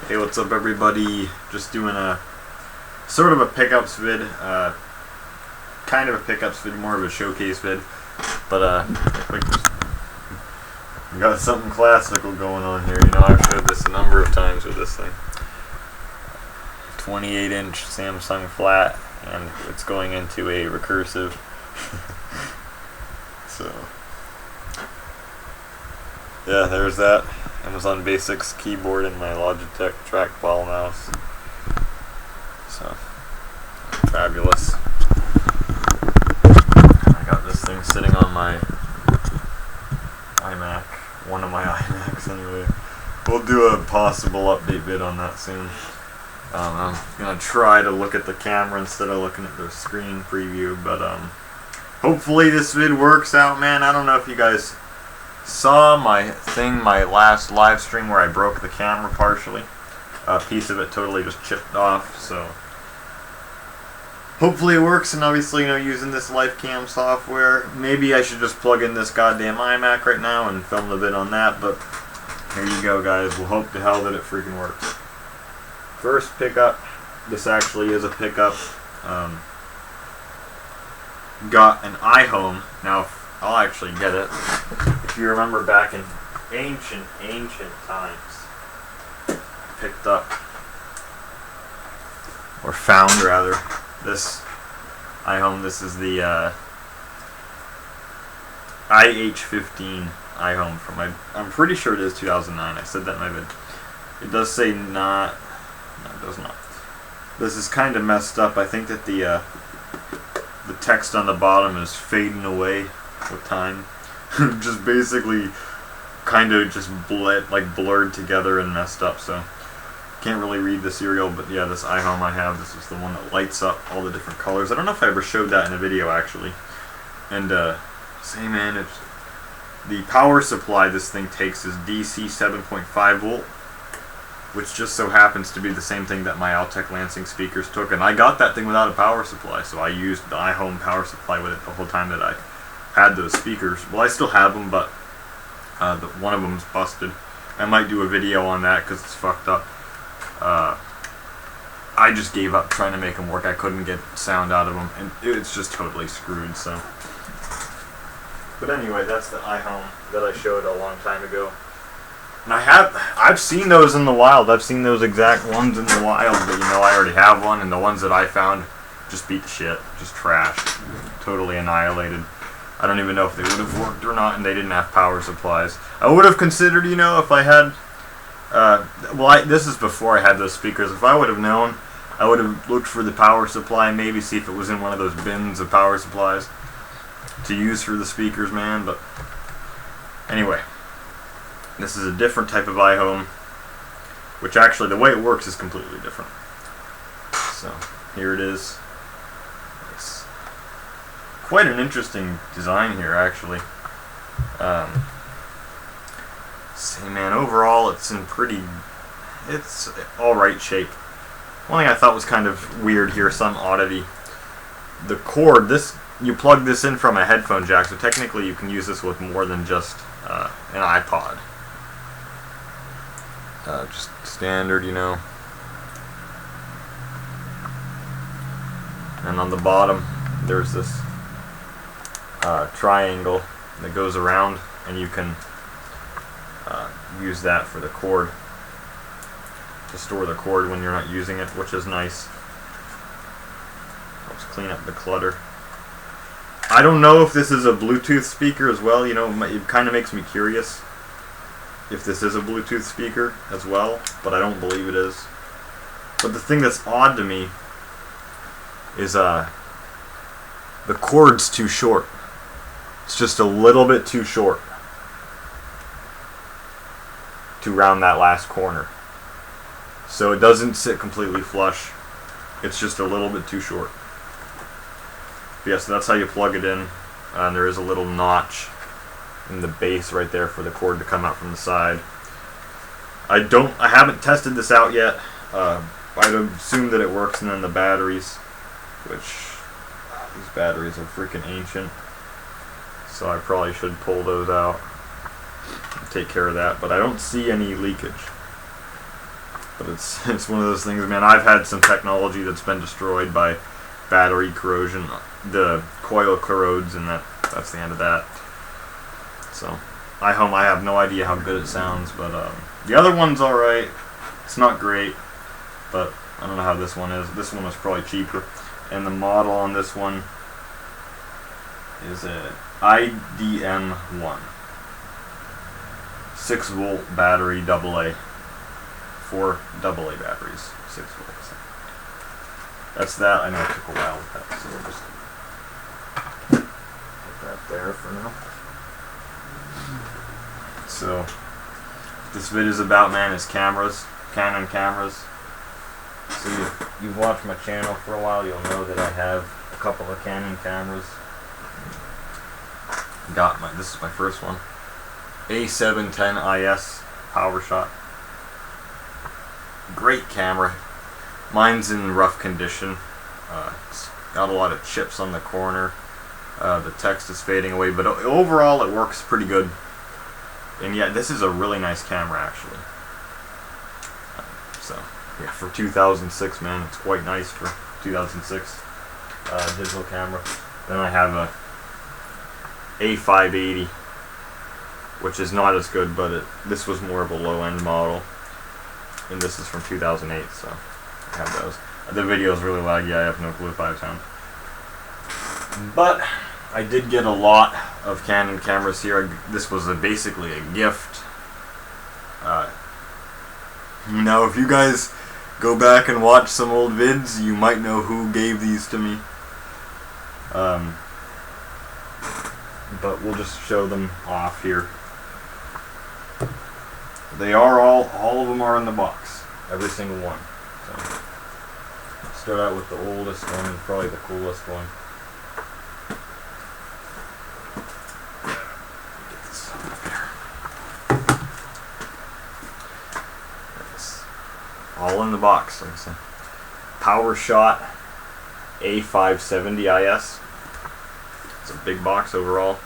Hey, what's up everybody? Just doing a sort of a pickups vid, kind of a pickups vid, more of a showcase vid, but like, got something classical going on here. You know, I've showed this a number of times with this thing. 28-inch Samsung flat, and it's going into a recursive. So yeah, there's that Amazon Basics keyboard and my Logitech trackball mouse. So fabulous. I got this thing sitting on my iMac, one of my iMacs anyway. We'll do a possible update vid on that soon. I'm gonna try to look at the camera instead of looking at the screen preview, but hopefully this vid works out, man. I don't know if you guys saw my last live stream where I broke the camera partially. A piece of it totally just chipped off, so hopefully it works. And obviously, you know, using this LifeCam software, maybe I should just plug in this goddamn iMac right now and film the vid on that, but here you go, guys. We'll hope to hell that it freaking works. First pickup, this actually is a pickup. Got an iHome. Now, I'll actually get it. If you remember back in ancient times, I picked up, or found rather, this iHome. This is the IH15 iHome from I'm pretty sure it is 2009. I said that in my vid. It does say not. No, it does not. This is kind of messed up. I think that the text on the bottom is fading away with time. Just basically kind of just blurred together and messed up, so can't really read the serial. But yeah, this iHome I have, this is the one that lights up all the different colors. I don't know if I ever showed that in a video actually. And say, man, it's the power supply this thing takes is DC 7.5 volt, which just so happens to be the same thing that my Altec Lansing speakers took. And I got that thing without a power supply, so I used the iHome power supply with it the whole time that I had those speakers. Well, I still have them, but one of them's busted. I might do a video on that because it's fucked up. I just gave up trying to make them work. I couldn't get sound out of them, and it's just totally screwed. So, but anyway, that's the iHome that I showed a long time ago. And I've seen those in the wild. I've seen those exact ones in the wild, but you know, I already have one, and the ones that I found just beat the shit, just trashed, totally annihilated. I don't even know if they would have worked or not, and they didn't have power supplies. I would have considered, you know, if I had, this is before I had those speakers. If I would have known, I would have looked for the power supply, maybe see if it was in one of those bins of power supplies to use for the speakers, man. But anyway, this is a different type of iHome, which actually the way it works is completely different. So here it is. It's quite an interesting design here, actually. Say, man, overall it's alright shape. One thing I thought was kind of weird here, some oddity. The cord, you plug this in from a headphone jack, so technically you can use this with more than just an iPod. Just standard, you know. And on the bottom, there's this triangle that goes around, and you can use that for the cord, to store the cord when you're not using it, which is nice. Helps clean up the clutter. I don't know if this is a Bluetooth speaker as well. You know, it kind of makes me curious if this is a Bluetooth speaker as well, but I don't believe it is. But the thing that's odd to me is the cord's too short. It's just a little bit too short to round that last corner. So it doesn't sit completely flush. It's just a little bit too short. But yeah, so that's how you plug it in. And there is a little notch in the base right there for the cord to come out from the side. I haven't tested this out yet. I'd assume that it works. And then the batteries, which these batteries are freaking ancient, so I probably should pull those out and take care of that, but I don't see any leakage. But it's one of those things, man. I've had some technology that's been destroyed by battery corrosion. The coil corrodes, and that's the end of that. So, I have no idea how good it sounds, but the other one's alright. It's not great, but I don't know how this one is. This one was probably cheaper. And the model on this one is a IDM1. 6-volt battery, AA. 4 AA batteries, 6 volts. That's that. I know it took a while with that, so we'll just put that there for now. So, this vid is about, man, is cameras, Canon cameras. So you've watched my channel for a while, you'll know that I have a couple of Canon cameras. This is my first one. A710IS PowerShot. Great camera. Mine's in rough condition. It's got a lot of chips on the corner. The text is fading away, but overall it works pretty good. And yeah, this is a really nice camera actually. So yeah, for 2006, man, it's quite nice for 2006 digital camera. Then I have a A580, which is not as good, but this was more of a low-end model. And this is from 2008, so I have those. The video is really laggy, I have no clue if I have sound. But I did get a lot of Canon cameras here. This was basically a gift. Now if you guys go back and watch some old vids, you might know who gave these to me. But we'll just show them off here. They are all of them are in the box. Every single one. So, start out with the oldest one and probably the coolest one. Get this up here. It's all in the box, like I said. PowerShot A570IS. It's a big box overall.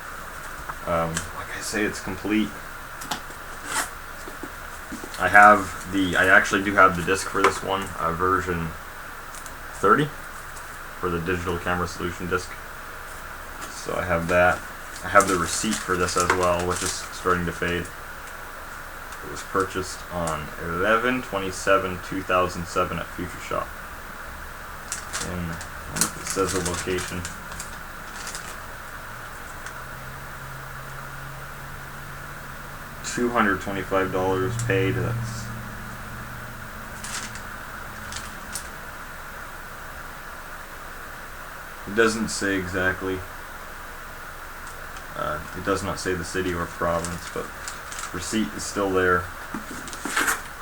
Like I say, it's complete. I actually do have the disc for this one, version 30 for the digital camera solution disc. So I have that. I have the receipt for this as well, which is starting to fade. It was purchased on 11/27/2007 at Future Shop. And I don't know if it says the location. $225 paid. It doesn't say exactly. It does not say the city or province, but receipt is still there.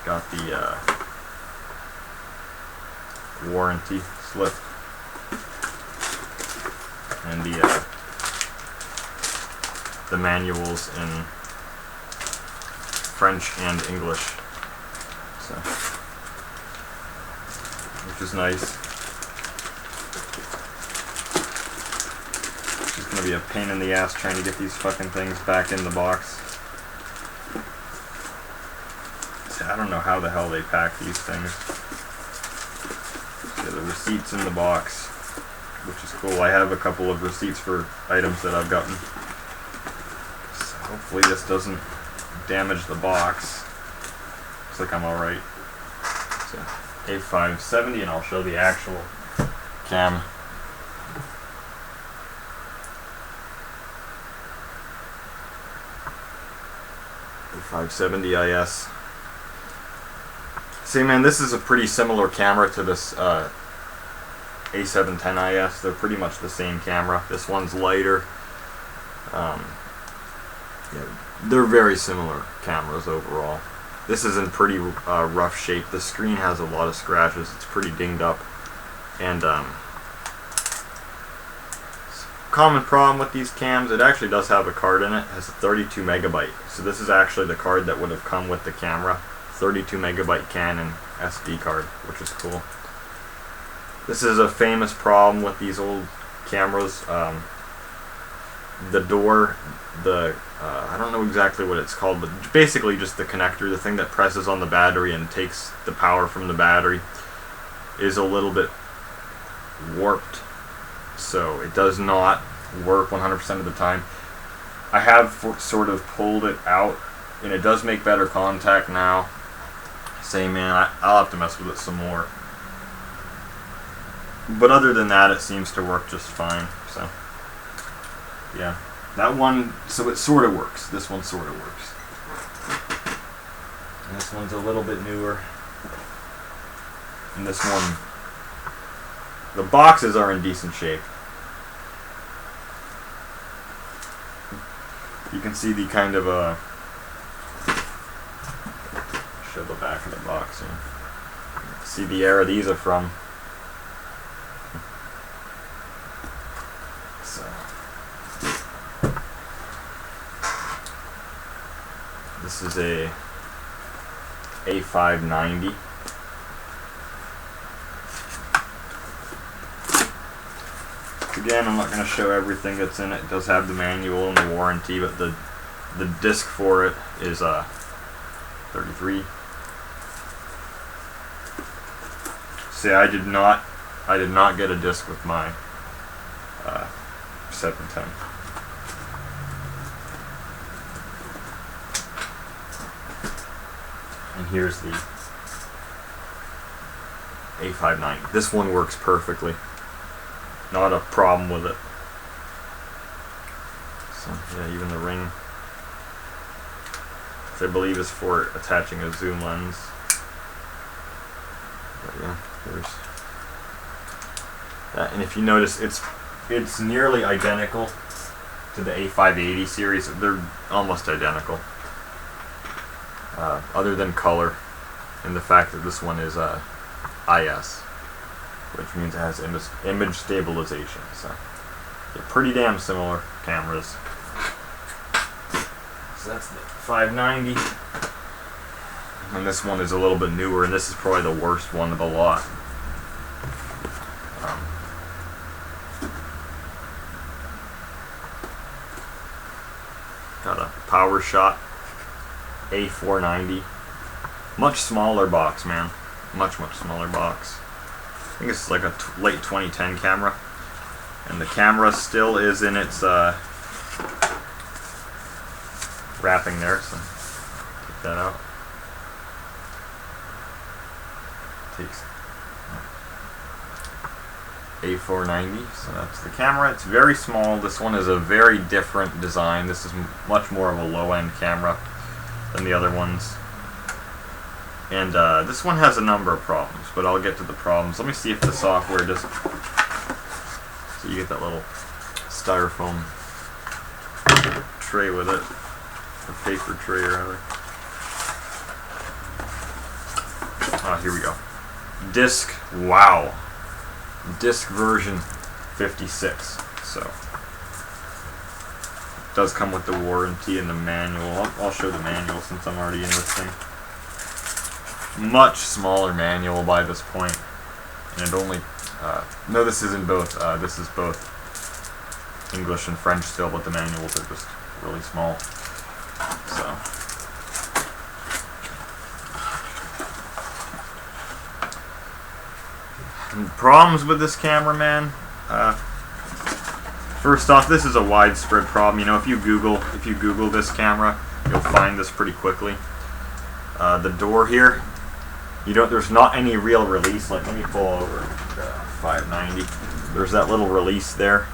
Got the warranty slip and the manuals in French and English, so which is nice. It's just gonna be a pain in the ass trying to get these fucking things back in the box. See, I don't know how the hell they pack these things. Yeah, the receipts in the box, which is cool. I have a couple of receipts for items that I've gotten. So hopefully this doesn't damage the box. Looks like I'm alright. So A570, and I'll show the actual cam. A570 IS. See, man, this is a pretty similar camera to this A710 IS. They're pretty much the same camera. This one's lighter. Yeah, they're very similar cameras overall. This is in pretty rough shape. The screen has a lot of scratches. It's pretty dinged up. And common problem with these cams, it actually does have a card in it. It has a 32 megabyte. So this is actually the card that would have come with the camera. 32 megabyte Canon SD card, which is cool. This is a famous problem with these old cameras. the door, I don't know exactly what it's called, but basically just the connector, the thing that presses on the battery and takes the power from the battery, is a little bit warped, so it does not work 100% of the time. I have sort of pulled it out, and it does make better contact now. Say, man, I'll have to mess with it some more. But other than that, it seems to work just fine. So, yeah. That one, so it sort of works. This one sort of works. And this one's a little bit newer. And this one, the boxes are in decent shape. You can see the kind of show the back of the box here. See the era these are from. So this is a A590. Again, I'm not going to show everything that's in it. It does have the manual and the warranty, but the disc for it is 33. See, I did not get a disc with my 710. And here's the A590. This one works perfectly. Not a problem with it. So yeah, even the ring, which I believe is for attaching a zoom lens. But yeah, here's that. And if you notice, it's nearly identical to the A580 series. They're almost identical, other than color and the fact that this one is IS, which means it has image stabilization. So they're pretty damn similar cameras. So that's the 590. And this one is a little bit newer, and this is probably the worst one of the lot. Got a PowerShot A490. Much smaller box, man. Much smaller box. I think it's like a late 2010 camera. And the camera still is in its wrapping there, so take that out. Takes A490, so that's the camera. It's very small. This one is a very different design. This is much more of a low-end camera than the other ones. And this one has a number of problems, but I'll get to the problems. Let me see if the software does. So you get that little styrofoam tray with it, or paper tray rather. Here we go. Disc, wow. Disc version 56. So it does come with the warranty and the manual. I'll show the manual since I'm already in this thing. Much smaller manual by this point, and it only no, this isn't both. This is both English and French still, but the manuals are just really small. So and problems with this camera, man. First off, this is a widespread problem. You know, if you Google this camera, you'll find this pretty quickly. The door here, there's not any real release. Like, let me pull over the 590. There's that little release there.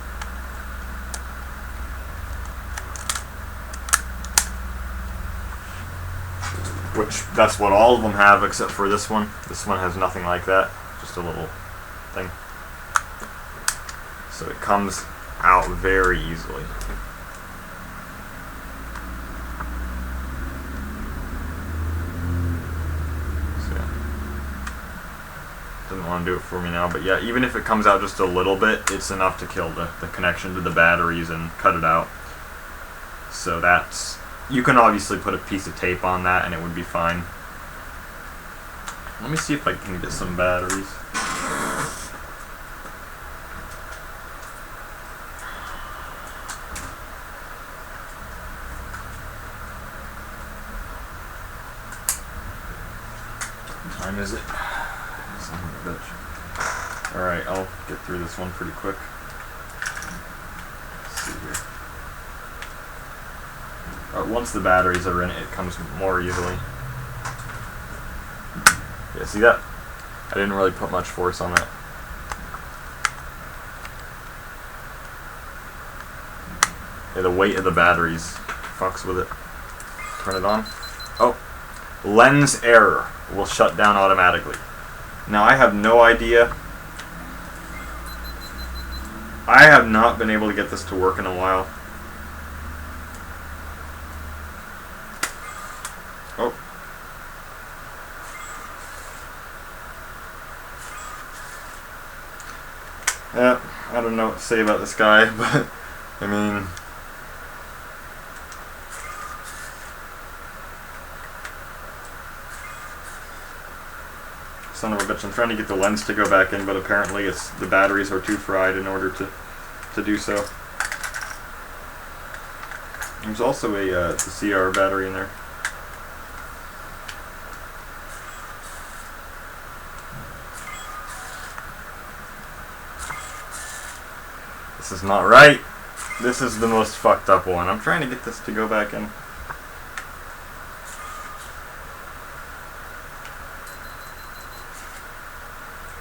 Which, that's what all of them have except for this one. This one has nothing like that. Just a little thing. So it comes out very easily. Doesn't want to do it for me now, but yeah, even if it comes out just a little bit, it's enough to kill the connection to the batteries and cut it out. So that's, you can obviously put a piece of tape on that and it would be fine. Let me see if I can get some batteries. What time is it? Son of a bitch. Alright, I'll get through this one pretty quick. Let's see here. Once the batteries are in it, it comes more easily. Yeah, see that? I didn't really put much force on that. Yeah, the weight of the batteries fucks with it. Turn it on. Oh, lens error will shut down automatically. Now I have no idea. I have not been able to get this to work in a while. Oh. Yeah, I don't know what to say about this guy, but I mean, son of a bitch. I'm trying to get the lens to go back in, but apparently the batteries are too fried in order to do so. There's also the CR battery in there. This is not right. This is the most fucked up one. I'm trying to get this to go back in.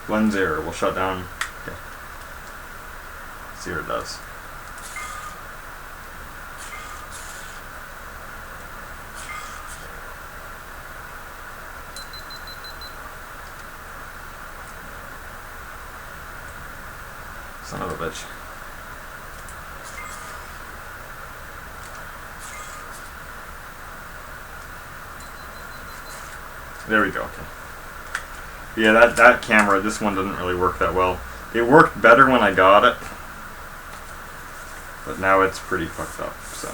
Lens error will shut down. Okay. See what it does. Son of a bitch. There we go. Okay. Yeah, that camera, this one doesn't really work that well. It worked better when I got it, but now it's pretty fucked up, so.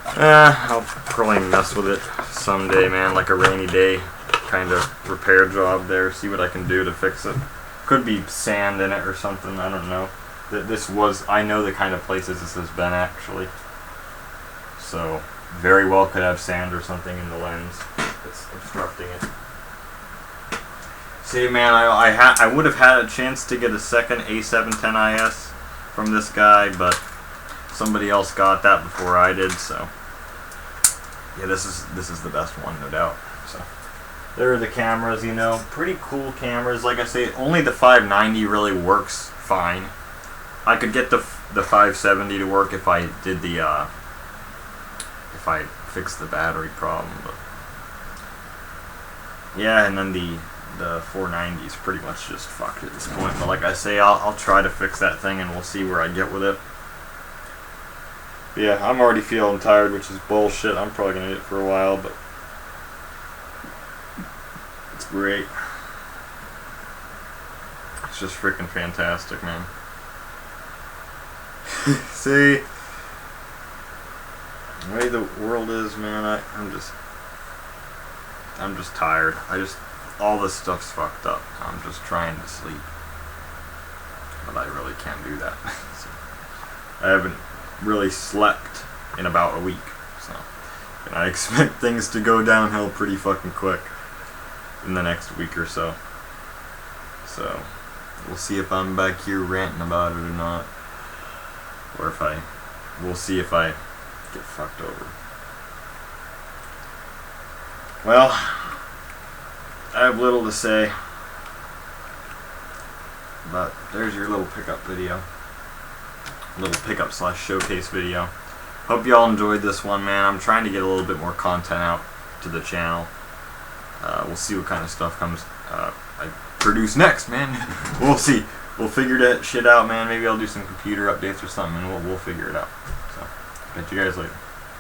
I'll probably mess with it someday, man, like a rainy day kind of repair job there, see what I can do to fix it. Could be sand in it or something, I don't know. I know the kind of places this has been, actually. So, very well could have sand or something in the lens that's obstructing it. See, man, I would have had a chance to get a second A710IS from this guy, but somebody else got that before I did, so yeah, this is the best one, no doubt. So there are the cameras, you know, pretty cool cameras. Like I say, only the 590 really works fine. I could get the 570 to work if I did the if I fixed the battery problem, but yeah, and then the 490 is pretty much just fucked at this point. But like I say, I'll try to fix that thing and we'll see where I get with it. But yeah, I'm already feeling tired, which is bullshit. I'm probably gonna eat it for a while, but it's great. It's just freaking fantastic, man. See, the way the world is, man, I'm just tired. All this stuff's fucked up. I'm just trying to sleep, but I really can't do that. So, I haven't really slept in about a week, so and I expect things to go downhill pretty fucking quick in the next week or so. So we'll see if I'm back here ranting about it or not, or we'll see if I get fucked over. Well, I have little to say, but there's your little pickup video. Little pickup / showcase video. Hope y'all enjoyed this one, man. I'm trying to get a little bit more content out to the channel. We'll see what kind of stuff comes I produce next, man. We'll see. We'll figure that shit out, man. Maybe I'll do some computer updates or something, and we'll figure it out. So, catch you guys later.